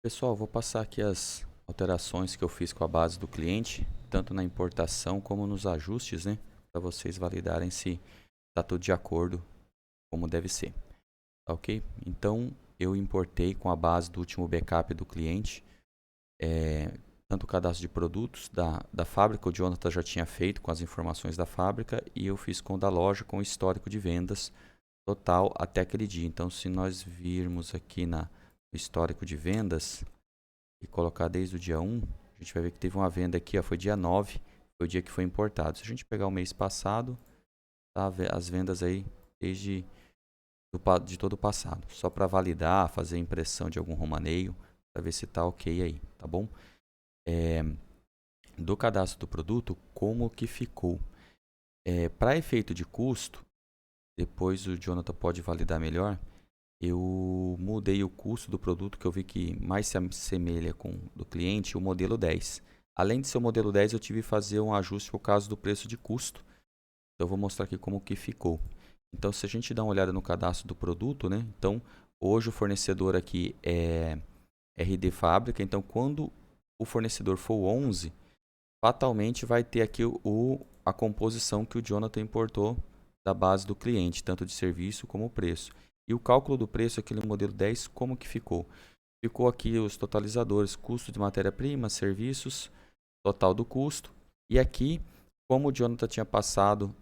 Pessoal, vou passar aqui as alterações que eu fiz com a base do cliente, tanto na importação como nos ajustes, né? Para vocês validarem se está tudo de acordo como deve ser. Tá ok? Então, eu importei com a base do último backup do cliente, tanto o cadastro de produtos da fábrica, o Jonathan já tinha feito com as informações da fábrica, e eu fiz com o da loja com o histórico de vendas total até aquele dia. Então, se nós virmos aqui no histórico de vendas e colocar desde o dia 1, a gente vai ver que teve uma venda aqui, ó, foi dia 9, foi o dia que foi importado. Se a gente pegar o mês passado, tá as vendas aí desde de todo o passado, só para validar, fazer impressão de algum romaneio, para ver se tá ok aí, tá bom? Do cadastro do produto, como que ficou? Para efeito de custo, depois o Jonathan pode validar melhor, eu mudei o custo do produto que eu vi que mais se assemelha com o do cliente, o modelo 10. Além de ser o modelo 10, eu tive que fazer um ajuste por causa do preço de custo. Então, eu vou mostrar aqui como que ficou. Então, se a gente dá uma olhada no cadastro do produto, né? Então, hoje o fornecedor aqui é RD Fábrica. Então, quando o fornecedor for o 11, fatalmente vai ter aqui a composição que o Jonathan importou da base do cliente, tanto de serviço como o preço. E o cálculo do preço aqui no modelo 10, como que ficou? Ficou aqui os totalizadores, custo de matéria-prima, serviços, total do custo. E aqui, como o Jonathan tinha passado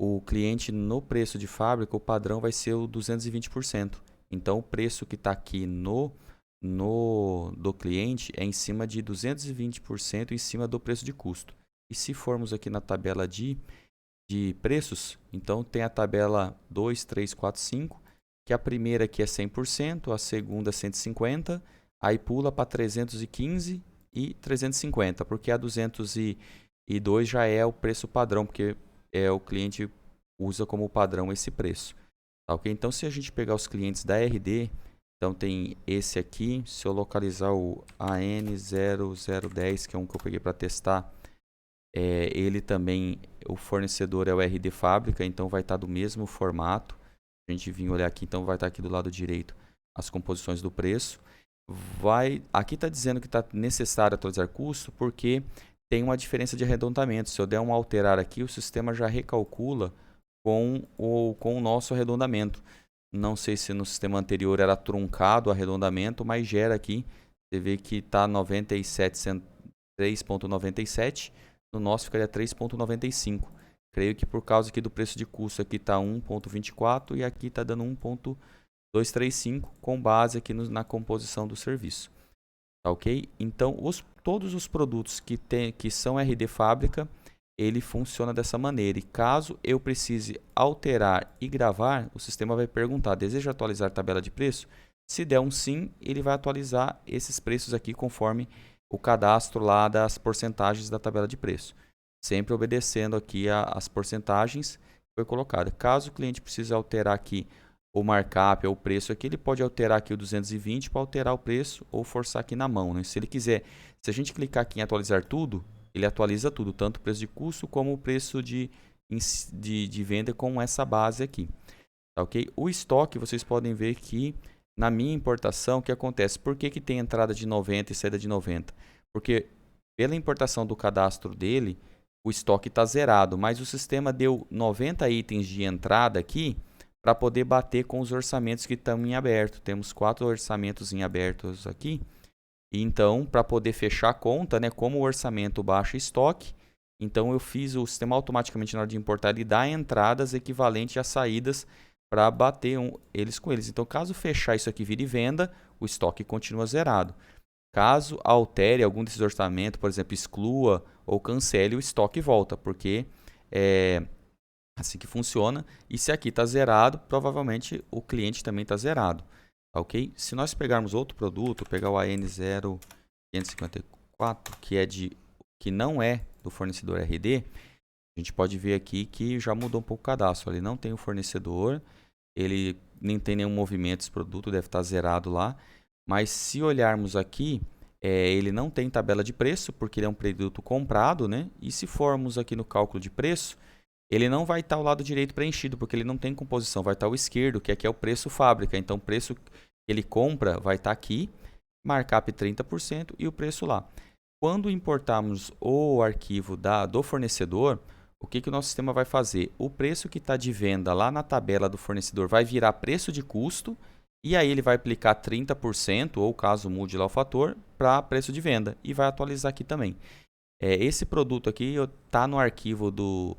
o cliente no preço de fábrica, o padrão vai ser o 220%. Então, o preço que está aqui do cliente é em cima de 220% em cima do preço de custo. E se formos aqui na tabela de preços, então tem a tabela 2, 3, 4, 5, que a primeira aqui é 100%, a segunda 150%, aí pula para 315 e 350, porque a 202 já é o preço padrão, porque o cliente usa como padrão esse preço. Tá, ok? Então, se a gente pegar os clientes da RD, então tem esse aqui, se eu localizar o AN0010, que é um que eu peguei para testar, ele também, o fornecedor é o RD Fábrica, então vai estar do mesmo formato. A gente vir olhar aqui, então vai estar aqui do lado direito as composições do preço. Aqui está dizendo que está necessário atualizar custo porque tem uma diferença de arredondamento. Se eu der um alterar aqui, o sistema já recalcula com o nosso arredondamento. Não sei se no sistema anterior era truncado o arredondamento, mas gera aqui. Você vê que está 3,97. No nosso ficaria 3,95. Creio que por causa aqui do preço de custo aqui está 1,24 e aqui está dando 1,235 com base aqui na composição do serviço. Tá ok? Então, todos os produtos que são RD Fábrica, ele funciona dessa maneira. E caso eu precise alterar e gravar, o sistema vai perguntar: deseja atualizar a tabela de preço? Se der um sim, ele vai atualizar esses preços aqui conforme o cadastro lá das porcentagens da tabela de preço. Sempre obedecendo aqui as porcentagens que foi colocada. Caso o cliente precise alterar aqui o markup ou o preço aqui, ele pode alterar aqui o 220 para alterar o preço ou forçar aqui na mão, né? Se ele quiser, se a gente clicar aqui em atualizar tudo, ele atualiza tudo, tanto o preço de custo como o preço de venda com essa base aqui. Tá, ok? O estoque, vocês podem ver que na minha importação, o que acontece? Por que tem entrada de 90 e saída de 90? Porque pela importação do cadastro dele, o estoque está zerado, mas o sistema deu 90 itens de entrada aqui para poder bater com os orçamentos que estão em aberto. Temos 4 orçamentos em abertos aqui. E então, para poder fechar a conta, né, como o orçamento baixa estoque, então eu fiz o sistema automaticamente na hora de importar, ele dá entradas equivalentes às saídas para bater eles com eles. Então, caso fechar isso aqui vire venda, o estoque continua zerado. Caso altere algum desses orçamentos, por exemplo, exclua ou cancele, o estoque volta, porque é assim que funciona. E se aqui está zerado, provavelmente o cliente também está zerado. Ok? Se nós pegarmos outro produto, pegar o AN0554, que não é do fornecedor RD, a gente pode ver aqui que já mudou um pouco o cadastro. Ele não tem o fornecedor, ele nem tem nenhum movimento desse produto, deve estar zerado lá. Mas se olharmos aqui, ele não tem tabela de preço, porque ele é um produto comprado, né? E se formos aqui no cálculo de preço, ele não vai estar o lado direito preenchido, porque ele não tem composição, vai estar o esquerdo, que aqui é o preço fábrica. Então, o preço ele compra vai estar aqui, markup 30% e o preço lá. Quando importarmos o arquivo do fornecedor, o que o nosso sistema vai fazer? O preço que está de venda lá na tabela do fornecedor vai virar preço de custo, e aí ele vai aplicar 30%, ou caso mude lá o fator, para preço de venda, e vai atualizar aqui também. Esse produto aqui está no arquivo do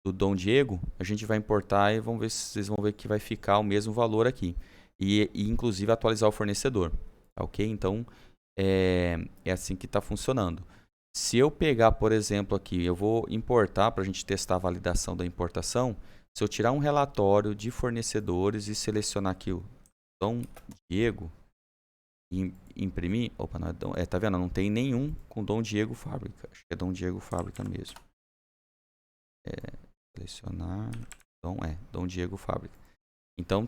Dom Diego, a gente vai importar e vamos ver se vocês vão ver que vai ficar o mesmo valor aqui. E inclusive atualizar o fornecedor. Ok? Então, é assim que está funcionando. Se eu pegar, por exemplo, aqui, eu vou importar para a gente testar a validação da importação. Se eu tirar um relatório de fornecedores e selecionar aqui o Dom Diego e imprimir, opa, não é Dom, tá vendo? Não tem nenhum com Dom Diego Fábrica. Acho que é Dom Diego Fábrica mesmo. Selecionar, Dom Diego Fábrica. Então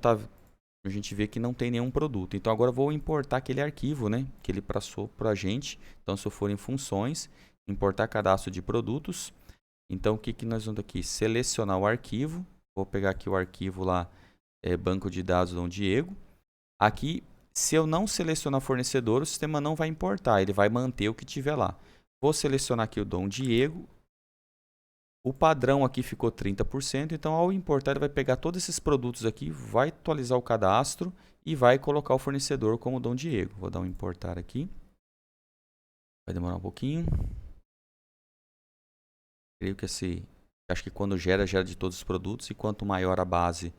a gente vê que não tem nenhum produto. Então agora eu vou importar aquele arquivo, né, que ele passou para a gente. Então se eu for em funções, importar cadastro de produtos. Então o que nós vamos aqui? Selecionar o arquivo. Vou pegar aqui o arquivo lá, banco de dados Dom Diego. Aqui, se eu não selecionar fornecedor, o sistema não vai importar, ele vai manter o que tiver lá. Vou selecionar aqui o Dom Diego. O padrão aqui ficou 30%, então ao importar ele vai pegar todos esses produtos aqui, vai atualizar o cadastro e vai colocar o fornecedor como Dom Diego. Vou dar um importar aqui. Vai demorar um pouquinho. Creio que acho que quando gera de todos os produtos, e quanto maior a base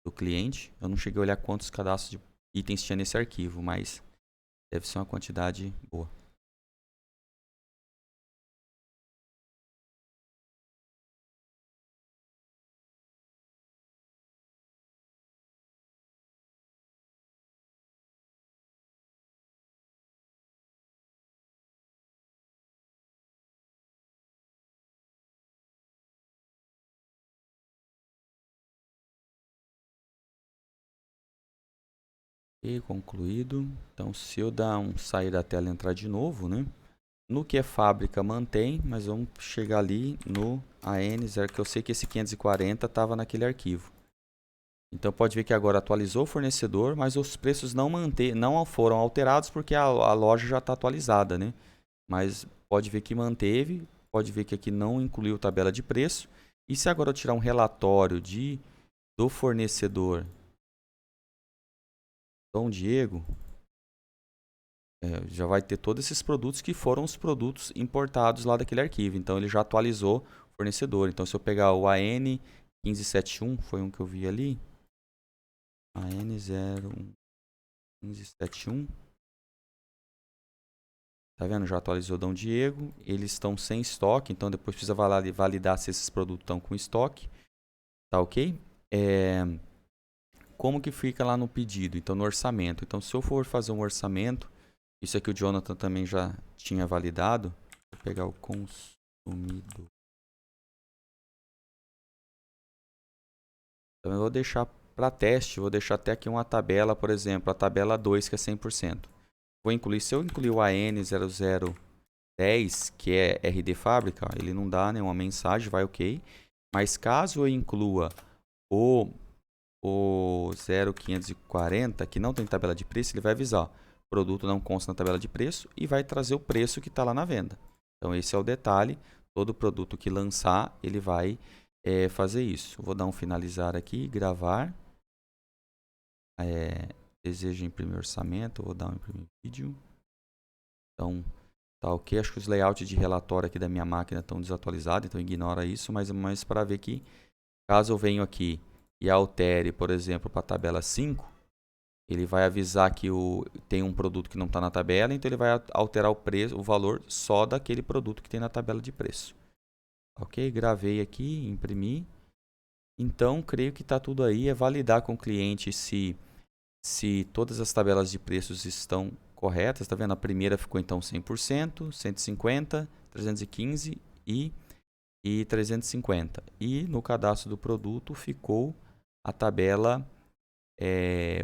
do cliente, eu não cheguei a olhar quantos cadastros de itens tinha nesse arquivo, mas deve ser uma quantidade boa. E concluído. Então, se eu sair da tela e entrar de novo, né? No que é fábrica mantém, mas vamos chegar ali no AN0, que eu sei que esse 540 estava naquele arquivo. Então pode ver que agora atualizou o fornecedor, mas os preços não foram alterados porque a loja já está atualizada, né? Mas pode ver que manteve, pode ver que aqui não incluiu tabela de preço. E se agora eu tirar um relatório do fornecedor Dom Diego, já vai ter todos esses produtos que foram os produtos importados lá daquele arquivo. Então ele já atualizou o fornecedor. Então se eu pegar o AN1571, foi um que eu vi ali. AN011571. Tá vendo? Já atualizou Dom Diego. Eles estão sem estoque, então depois precisa validar se esses produtos estão com estoque. Tá ok? Como que fica lá no pedido? Então no orçamento. Então se eu for fazer um orçamento, isso aqui o Jonathan também já tinha validado. Vou pegar o consumidor. Então eu vou deixar para teste, vou deixar até aqui uma tabela, por exemplo, a tabela 2, que é 100%. Vou incluir, se eu incluir o AN0010, que é RD fábrica, ele não dá nenhuma mensagem, vai ok. Mas caso eu inclua o 0540, que não tem tabela de preço, ele vai avisar, produto não consta na tabela de preço, e vai trazer o preço que está lá na venda. Então esse é o detalhe, todo produto que lançar, ele vai fazer isso. Vou dar um finalizar aqui, gravar. Desejo imprimir orçamento, vou dar um imprimir vídeo. Então, tá ok. Acho que os layouts de relatório aqui da minha máquina estão desatualizados, então ignora isso, mas para ver que caso eu venha aqui e altere, por exemplo, para a tabela 5, ele vai avisar que tem um produto que não está na tabela, então ele vai alterar o valor só daquele produto que tem na tabela de preço. Ok? Gravei aqui, imprimi. Então, creio que está tudo aí. É validar com o cliente se todas as tabelas de preços estão corretas. Está vendo? A primeira ficou então 100%, 150, 315 e 350. E no cadastro do produto ficou a tabela,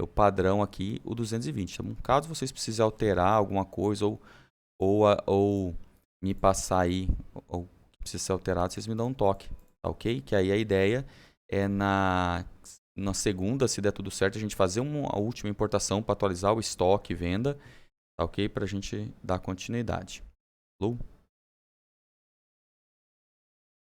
o padrão aqui, o 220. Então, caso vocês precisem alterar alguma coisa ou me passar aí, ou precisa ser alterado, vocês me dão um toque, tá ok? Que aí a ideia é na segunda, se der tudo certo, a gente fazer a última importação para atualizar o estoque e venda, tá ok? Para a gente dar continuidade. Falou?